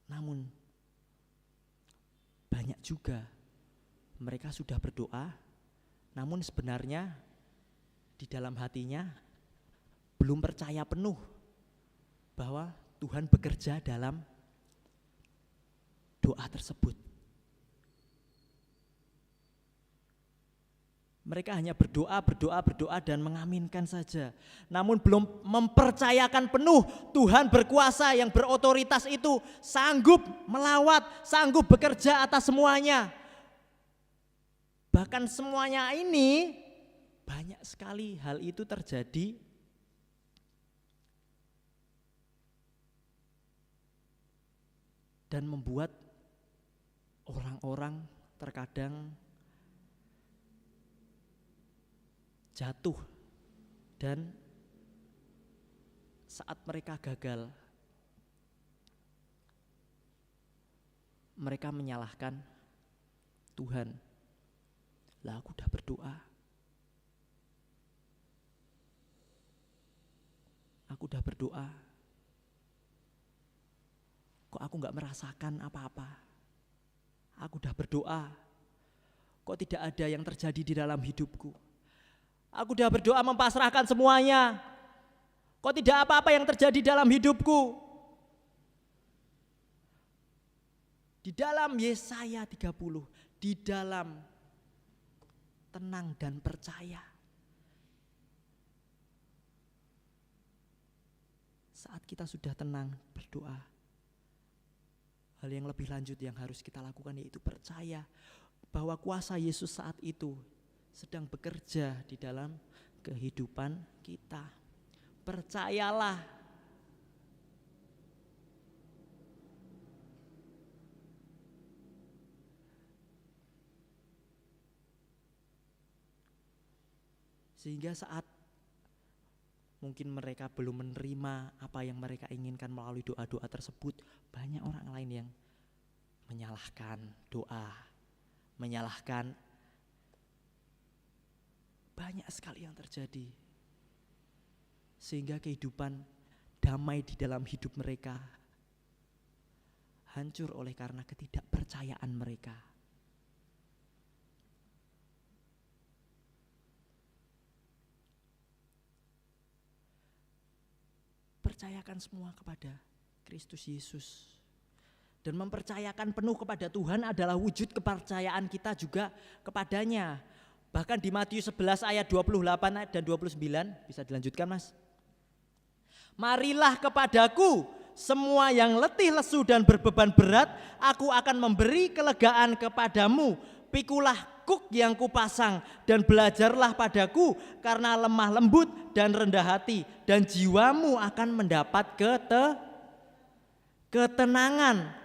[SPEAKER 2] Namun banyak juga mereka sudah berdoa, namun sebenarnya di dalam hatinya belum percaya penuh bahwa Tuhan bekerja dalam doa tersebut. Mereka hanya berdoa dan mengaminkan saja. Namun belum mempercayakan penuh Tuhan berkuasa yang berotoritas itu sanggup melawat, sanggup bekerja atas semuanya. Bahkan semuanya ini banyak sekali hal itu terjadi dan membuat orang-orang terkadang jatuh dan saat mereka gagal mereka menyalahkan Tuhan. Lah aku udah berdoa, kok aku gak merasakan apa-apa. Aku udah berdoa, kok tidak ada yang terjadi di dalam hidupku. Aku udah berdoa mempasrahkan semuanya, kok tidak apa-apa yang terjadi dalam hidupku. Di dalam Yesaya 30, di dalam tenang dan percaya. Saat kita sudah tenang berdoa, hal yang lebih lanjut yang harus kita lakukan yaitu percaya bahwa kuasa Yesus saat itu sedang bekerja di dalam kehidupan kita. Percayalah. Sehingga saat mungkin mereka belum menerima apa yang mereka inginkan melalui doa-doa tersebut, banyak orang lain yang menyalahkan doa, menyalahkan. Banyak sekali yang terjadi sehingga kehidupan damai di dalam hidup mereka hancur oleh karena ketidakpercayaan mereka. mempercayakan semua kepada Kristus Yesus. Dan mempercayakan penuh kepada Tuhan adalah wujud kepercayaan kita juga kepadanya. Bahkan di Matius 11 ayat 28 dan 29, bisa dilanjutkan Mas. Marilah kepadaku semua yang letih lesu dan berbeban berat, aku akan memberi kelegaan kepadamu. Pikulah kuk yang kupasang dan belajarlah padaku, karena lemah lembut dan rendah hati, dan jiwamu akan mendapat ketenangan.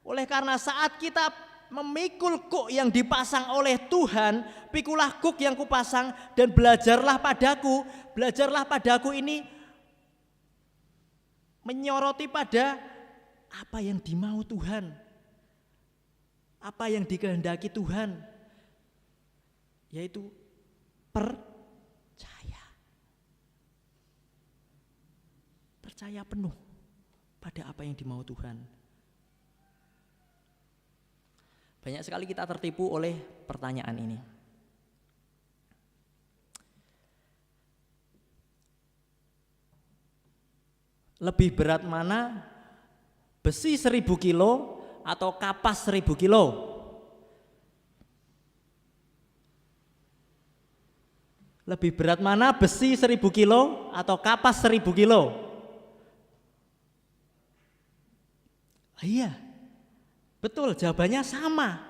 [SPEAKER 2] Oleh karena saat kita memikul kuk yang dipasang oleh Tuhan, pikulah kuk yang kupasang dan belajarlah padaku. Belajarlah padaku ini menyoroti pada apa yang dimau Tuhan, apa yang dikehendaki Tuhan, yaitu percaya penuh pada apa yang dimau Tuhan. Banyak sekali kita tertipu oleh pertanyaan ini. Lebih berat mana, besi 1000 kilo atau kapas 1000 kilo? Lebih berat mana, besi 1000 kilo atau kapas 1000 kilo? Iya, betul, jawabannya sama.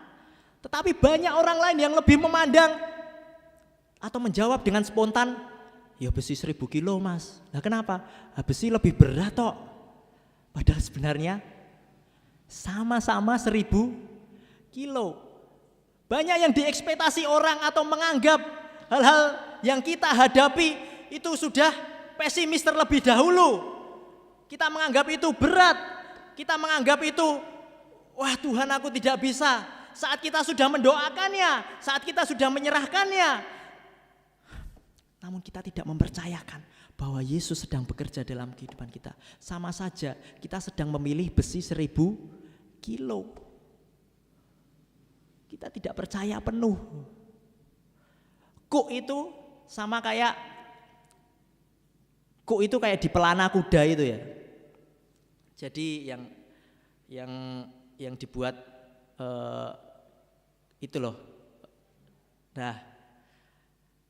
[SPEAKER 2] Tetapi banyak orang lain yang lebih memandang atau menjawab dengan spontan, ya besi 1000 kilo Mas. Nah kenapa? Besi lebih berat tok. Padahal sebenarnya sama-sama 1000 kilo. Banyak yang diekspektasi orang atau menganggap hal-hal yang kita hadapi itu sudah pesimis terlebih dahulu. Kita menganggap itu berat. Kita menganggap itu, wah Tuhan aku tidak bisa. Saat kita sudah mendoakannya, saat kita sudah menyerahkannya, namun kita tidak mempercayakan bahwa Yesus sedang bekerja dalam kehidupan kita. Sama saja kita sedang memilih besi 1000 kilo. Kita tidak percaya penuh. Kuk itu sama kayak di pelana kuda itu ya. Jadi yang dibuat itu loh. Nah,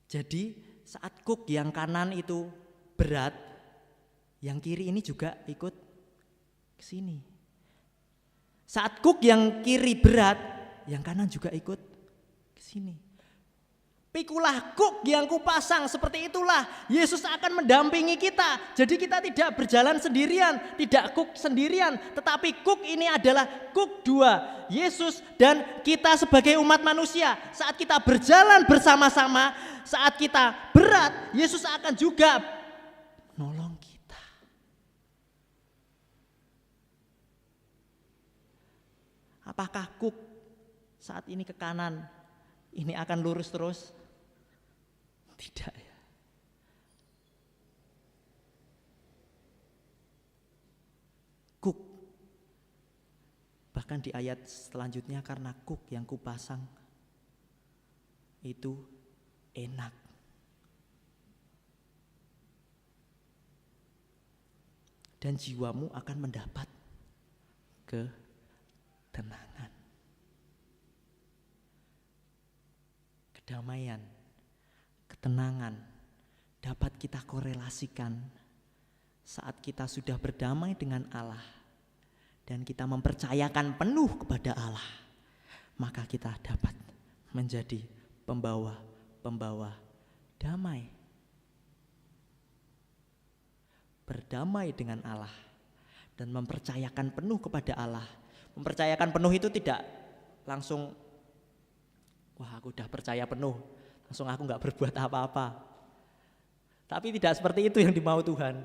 [SPEAKER 2] jadi saat kuk yang kanan itu berat, yang kiri ini juga ikut ke sini. Saat kuk yang kiri berat, yang kanan juga ikut ke sini. Pikulah kuk yang kupasang, seperti itulah Yesus akan mendampingi kita. Jadi kita tidak berjalan sendirian, tidak kuk sendirian, tetapi kuk ini adalah kuk dua, Yesus dan kita sebagai umat manusia. Saat kita berjalan bersama-sama, saat kita berat, Yesus akan juga nolong kita. Apakah kuk saat ini ke kanan, ini akan lurus terus? Tidak ya. Kuk. Bahkan di ayat selanjutnya, karena kuk yang kupasang itu enak. Dan jiwamu akan mendapat ketenangan. Kedamaian, ketenangan dapat kita korelasikan saat kita sudah berdamai dengan Allah dan kita mempercayakan penuh kepada Allah, maka kita dapat menjadi pembawa damai. Berdamai dengan Allah dan mempercayakan penuh kepada Allah. Mempercayakan penuh itu tidak langsung, wah aku udah percaya penuh, langsung aku gak berbuat apa-apa. Tapi tidak seperti itu yang dimau Tuhan.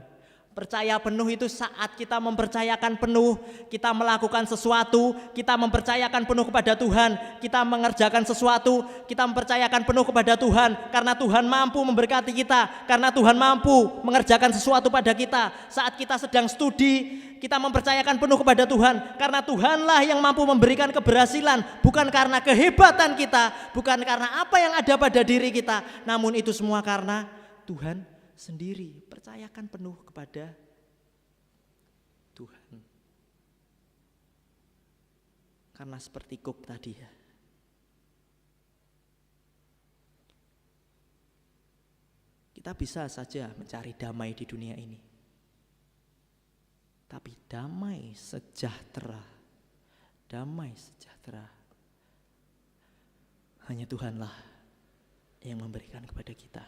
[SPEAKER 2] Percaya penuh itu saat kita mempercayakan penuh, kita melakukan sesuatu, kita mempercayakan penuh kepada Tuhan, kita mengerjakan sesuatu, kita mempercayakan penuh kepada Tuhan, karena Tuhan mampu memberkati kita, karena Tuhan mampu mengerjakan sesuatu pada kita. Saat kita sedang studi, kita mempercayakan penuh kepada Tuhan, karena Tuhanlah yang mampu memberikan keberhasilan, bukan karena kehebatan kita, bukan karena apa yang ada pada diri kita, namun itu semua karena Tuhan sendiri. Percayakan penuh kepada Tuhan. Karena seperti Cook tadi ya, kita bisa saja mencari damai di dunia ini. Tapi damai sejahtera hanya Tuhanlah yang memberikan kepada kita.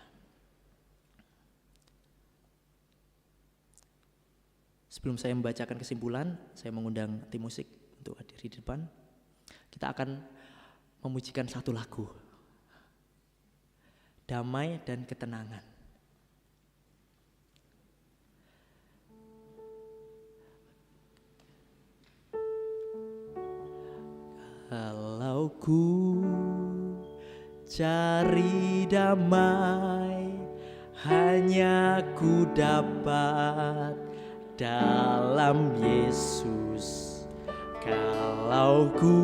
[SPEAKER 2] Sebelum saya membacakan kesimpulan, saya mengundang tim musik untuk hadir di depan. Kita akan memujikan satu lagu, Damai dan Ketenangan. Kalau ku cari damai, hanya ku dapat dalam Yesus. Kalau ku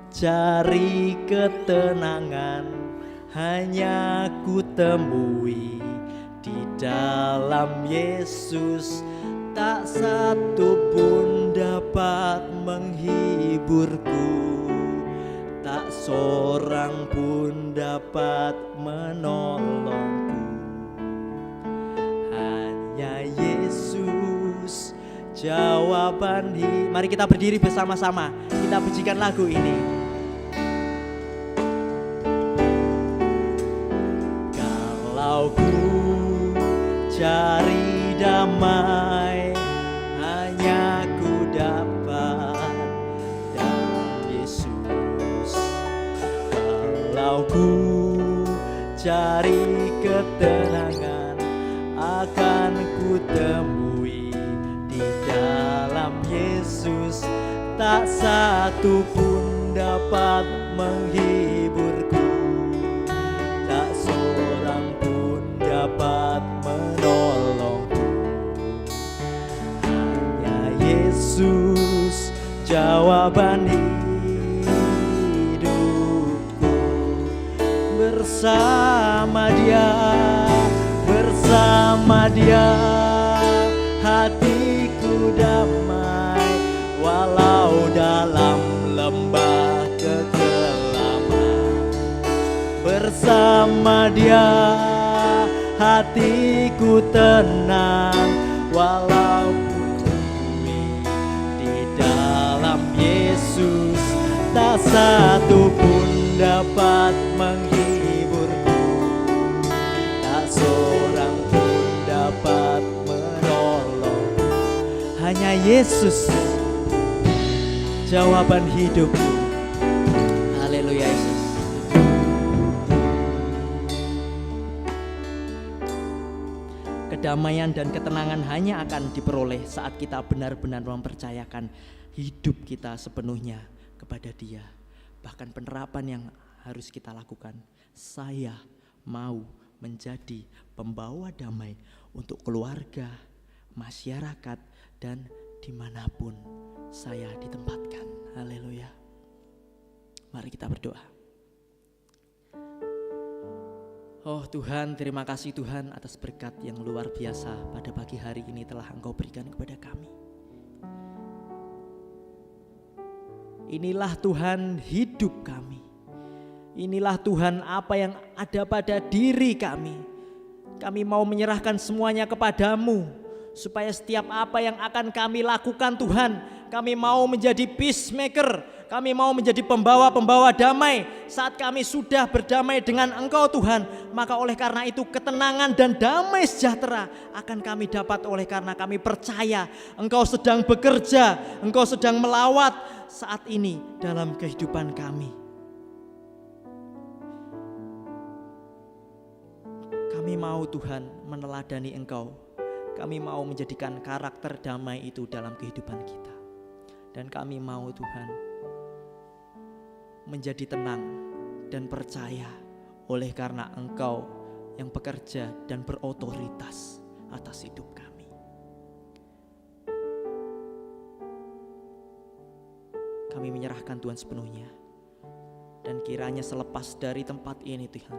[SPEAKER 2] cari ketenangan, hanya ku temui di dalam Yesus. Tak satu pun dapat menghiburku, tak seorang pun dapat menolongku. Hanya Yesus jawaban hidup. Mari kita berdiri bersama-sama, kita pujikan lagu ini. Kalau ku cari damai, hanya ku dapat dalam Yesus. Kalau ku cari ketenangan, akan ku temui di dalam Yesus. Tak satu pun dapat menghiburku, tak seorang pun dapat menolongku. Hanya Yesus jawaban hidupku. Bersama Dia hatiku damai, walau dalam lembah kekelaman. Bersama Dia hatiku tenang, walau ku temui di dalam Yesus. Tak satu pun dapat menghiburku, tak seorang pun dapat menolongku. Hanya Yesus jawaban hidupku. Haleluya Yesus. Kedamaian dan ketenangan hanya akan diperoleh saat kita benar-benar mempercayakan hidup kita sepenuhnya kepada Dia. Bahkan penerapan yang harus kita lakukan, saya mau menjadi pembawa damai untuk keluarga, masyarakat, dan dimanapun saya ditempatkan. Haleluya. Mari kita berdoa. Oh Tuhan, terima kasih Tuhan atas berkat yang luar biasa pada pagi hari ini telah Engkau berikan kepada kami. Inilah Tuhan hidup kami. Inilah Tuhan apa yang ada pada diri kami. Kami mau menyerahkan semuanya kepadamu, supaya setiap apa yang akan kami lakukan Tuhan, kami mau menjadi peacemaker, kami mau menjadi pembawa-pembawa damai. Saat kami sudah berdamai dengan Engkau Tuhan, maka oleh karena itu ketenangan dan damai sejahtera akan kami dapat oleh karena kami percaya Engkau sedang bekerja, Engkau sedang melawat saat ini dalam kehidupan kami. Kami mau Tuhan meneladani Engkau. Kami mau menjadikan karakter damai itu dalam kehidupan kita. Dan kami mau Tuhan menjadi tenang dan percaya oleh karena Engkau yang bekerja dan berotoritas atas hidup kami. Kami menyerahkan Tuhan sepenuhnya. Dan kiranya selepas dari tempat ini Tuhan,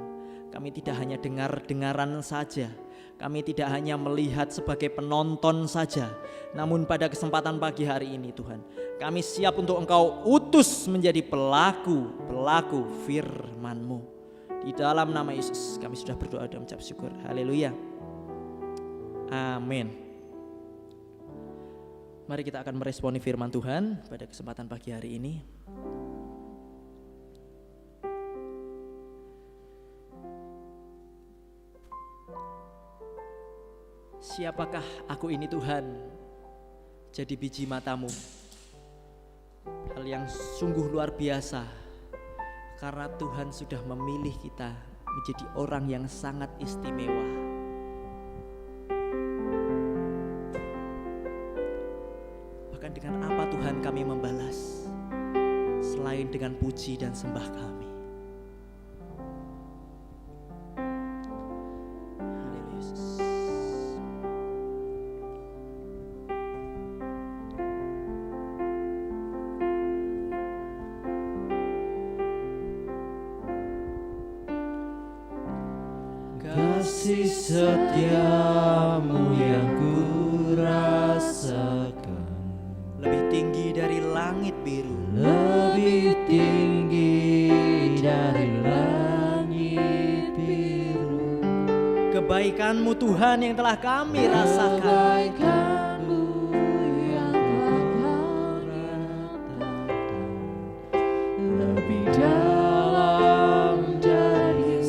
[SPEAKER 2] kami tidak hanya dengar-dengaran saja, kami tidak hanya melihat sebagai penonton saja, namun pada kesempatan pagi hari ini Tuhan, kami siap untuk Engkau utus menjadi pelaku firman-Mu. Di dalam nama Yesus kami sudah berdoa dan mengucap syukur. Haleluya. Amin. Mari kita akan meresponi firman Tuhan pada kesempatan pagi hari ini. Siapakah aku ini Tuhan? Jadi biji matamu. Hal yang sungguh luar biasa, karena Tuhan sudah memilih kita menjadi orang yang sangat istimewa. Bahkan dengan apa Tuhan kami membalas selain dengan puji dan sembah kami. Haleluya Yesus.
[SPEAKER 3] Kasih setiamu yang ku rasakan
[SPEAKER 2] Lebih tinggi dari langit biru,
[SPEAKER 3] lebih tinggi dari langit biru.
[SPEAKER 2] kebaikan-Mu Tuhan yang telah kami rasakan,
[SPEAKER 3] Kebaikan-Mu yang telah kau ratakan lebih dalam dari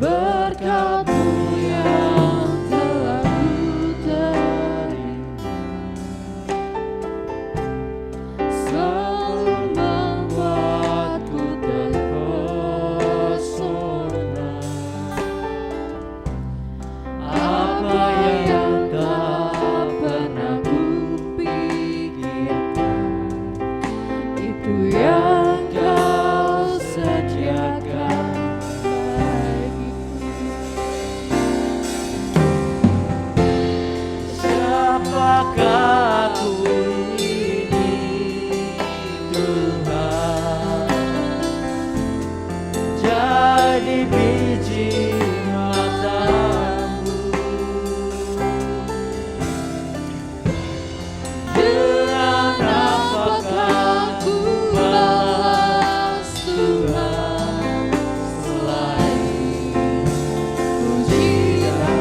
[SPEAKER 3] berkat-Mu yang telah ku terima, selalu membuatku terpesona. Apa yang tak pernah ku pikirkan, itu yang Kau sediakan. Siapakah aku ini Tuhan? Jadi biji matamu. Dengan apakah ku balas Tuhan selain puji dan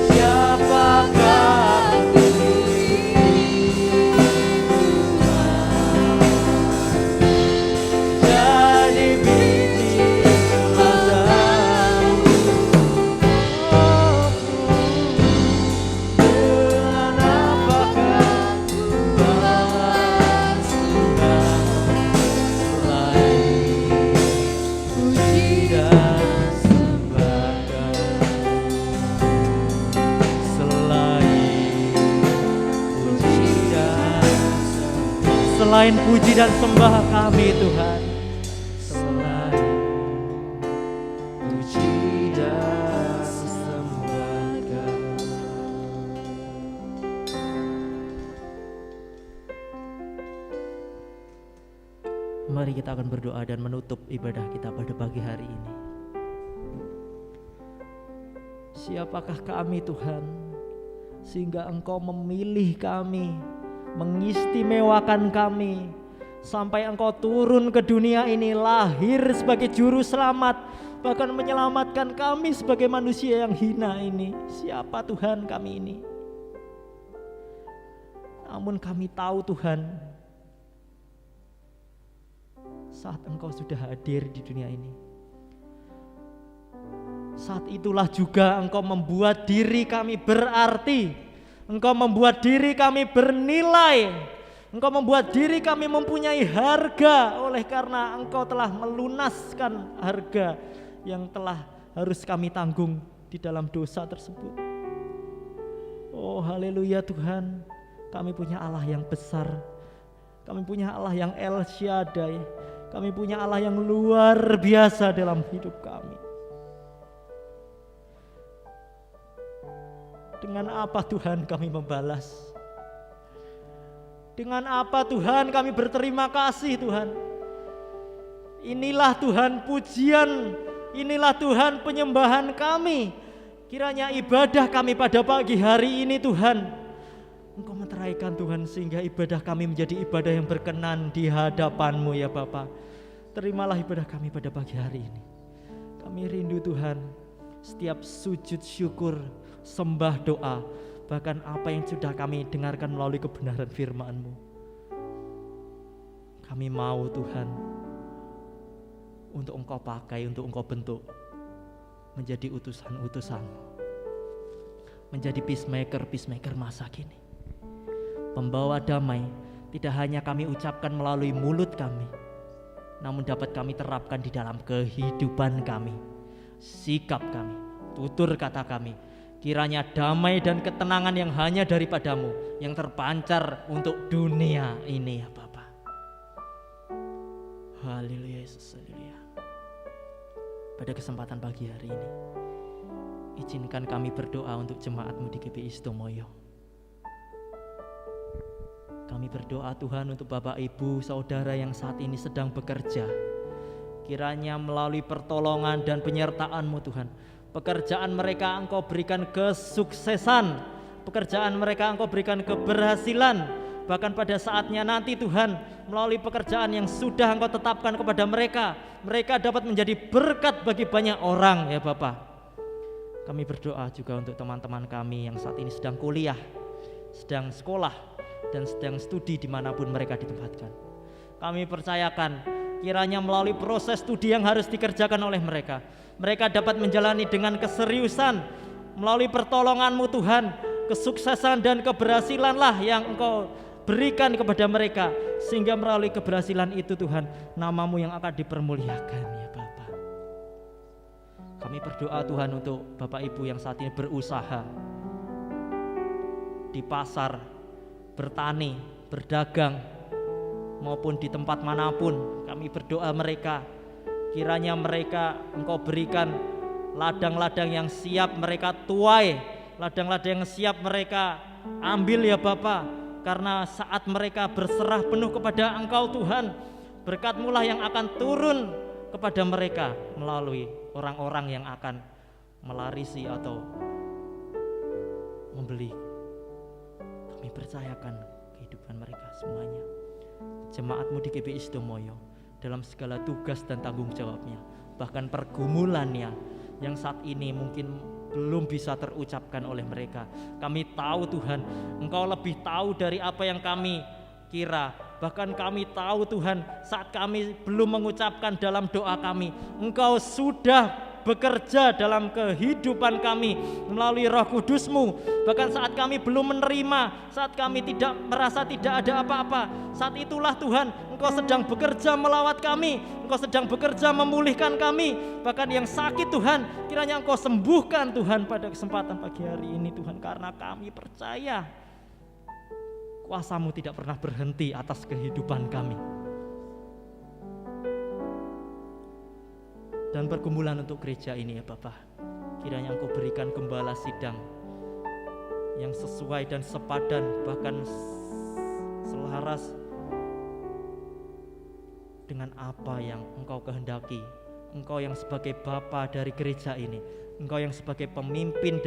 [SPEAKER 3] siapakah aku ini Tuhan? Jadi biji matamu. Dengan apakah ku balas Tuhan selain puji dan selain puji dan sembah kami Tuhan, selain puji dan sembah kami.
[SPEAKER 2] mari kita akan berdoa dan menutup ibadah kita pada pagi hari ini. Siapakah kami Tuhan, sehingga Engkau memilih kami, mengistimewakan kami, sampai Engkau turun ke dunia ini, lahir sebagai juru selamat, bahkan menyelamatkan kami sebagai manusia yang hina ini. Siapa Tuhan kami ini? Namun kami tahu Tuhan, saat Engkau sudah hadir di dunia ini, saat itulah juga Engkau membuat diri kami berarti, Engkau membuat diri kami bernilai, Engkau membuat diri kami mempunyai harga, oleh karena Engkau telah melunaskan harga yang telah harus kami tanggung di dalam dosa tersebut. Oh haleluya Tuhan, kami punya Allah yang besar, kami punya Allah yang El Shaddai, kami punya Allah yang luar biasa dalam hidup kami.
[SPEAKER 3] Dengan apa Tuhan kami membalas? Dengan apa Tuhan kami berterima kasih Tuhan? Inilah Tuhan pujian, inilah Tuhan penyembahan kami. Kiranya ibadah kami pada pagi hari ini Tuhan, Engkau meteraikan Tuhan, sehingga ibadah kami menjadi ibadah yang berkenan di hadapan-Mu ya Bapa. Terimalah ibadah kami pada pagi hari ini. Kami rindu Tuhan, setiap sujud syukur, sembah doa, bahkan apa yang sudah kami dengarkan melalui kebenaran firman-Mu, kami mau Tuhan untuk Engkau pakai, untuk Engkau bentuk menjadi utusan-utusan-Mu, menjadi peacemaker masa kini, pembawa damai. Tidak hanya kami ucapkan melalui mulut kami, namun dapat kami terapkan di dalam kehidupan kami, sikap kami, tutur kata kami. Kiranya damai dan ketenangan yang hanya daripada-Mu yang terpancar untuk dunia ini ya Bapa. Haleluya Yesus, haleluya. Pada kesempatan pagi hari ini, izinkan kami berdoa untuk jemaat-Mu di GPI Sitomoyo. Kami berdoa Tuhan untuk Bapak Ibu Saudara yang saat ini sedang bekerja. Kiranya melalui pertolongan dan penyertaan-Mu Tuhan, pekerjaan mereka Engkau berikan kesuksesan, pekerjaan mereka Engkau berikan keberhasilan. Bahkan pada saatnya nanti Tuhan, melalui pekerjaan yang sudah Engkau tetapkan kepada mereka, mereka dapat menjadi berkat bagi banyak orang ya Bapa. Kami berdoa juga untuk teman-teman kami yang saat ini sedang kuliah, sedang sekolah, dan sedang studi dimanapun mereka ditempatkan. Kami percayakan kiranya melalui proses studi yang harus dikerjakan oleh mereka, mereka dapat menjalani dengan keseriusan. Melalui pertolongan-Mu Tuhan, kesuksesan dan keberhasilanlah yang Engkau berikan kepada mereka, sehingga melalui keberhasilan itu Tuhan, nama-Mu yang akan dipermuliakan ya Bapa. Kami berdoa Tuhan untuk Bapak Ibu yang saat ini berusaha di pasar, bertani, berdagang, maupun di tempat manapun. Kami berdoa mereka, kiranya mereka Engkau berikan ladang-ladang yang siap mereka tuai, ladang-ladang yang siap mereka ambil ya Bapa. Karena saat mereka berserah penuh kepada Engkau Tuhan, berkat-Mu lah yang akan turun kepada mereka melalui orang-orang yang akan melarisi atau membeli. Kami percayakan kehidupan mereka semuanya, jemaat-Mu di GPI Sitomoyo, dalam segala tugas dan tanggung jawabnya, bahkan pergumulannya yang saat ini mungkin belum bisa terucapkan oleh mereka. Kami tahu Tuhan, Engkau lebih tahu dari apa yang kami kira. Bahkan kami tahu Tuhan, saat kami belum mengucapkan dalam doa kami, Engkau sudah bekerja dalam kehidupan kami melalui Roh Kudus-Mu. Bahkan saat kami belum menerima, saat kami tidak merasa tidak ada apa-apa, saat itulah Tuhan Engkau sedang bekerja melawat kami, Engkau sedang bekerja memulihkan kami. Bahkan yang sakit Tuhan, kiranya Engkau sembuhkan Tuhan pada kesempatan pagi hari ini Tuhan, karena kami percaya kuasa-Mu tidak pernah berhenti atas kehidupan kami. Dan pergumulan untuk gereja ini ya Bapa, kiranya Engkau berikan gembala sidang yang sesuai dan sepadan, bahkan selaras dengan apa yang Engkau kehendaki. Engkau yang sebagai Bapa dari gereja ini, Engkau yang sebagai pemimpin dari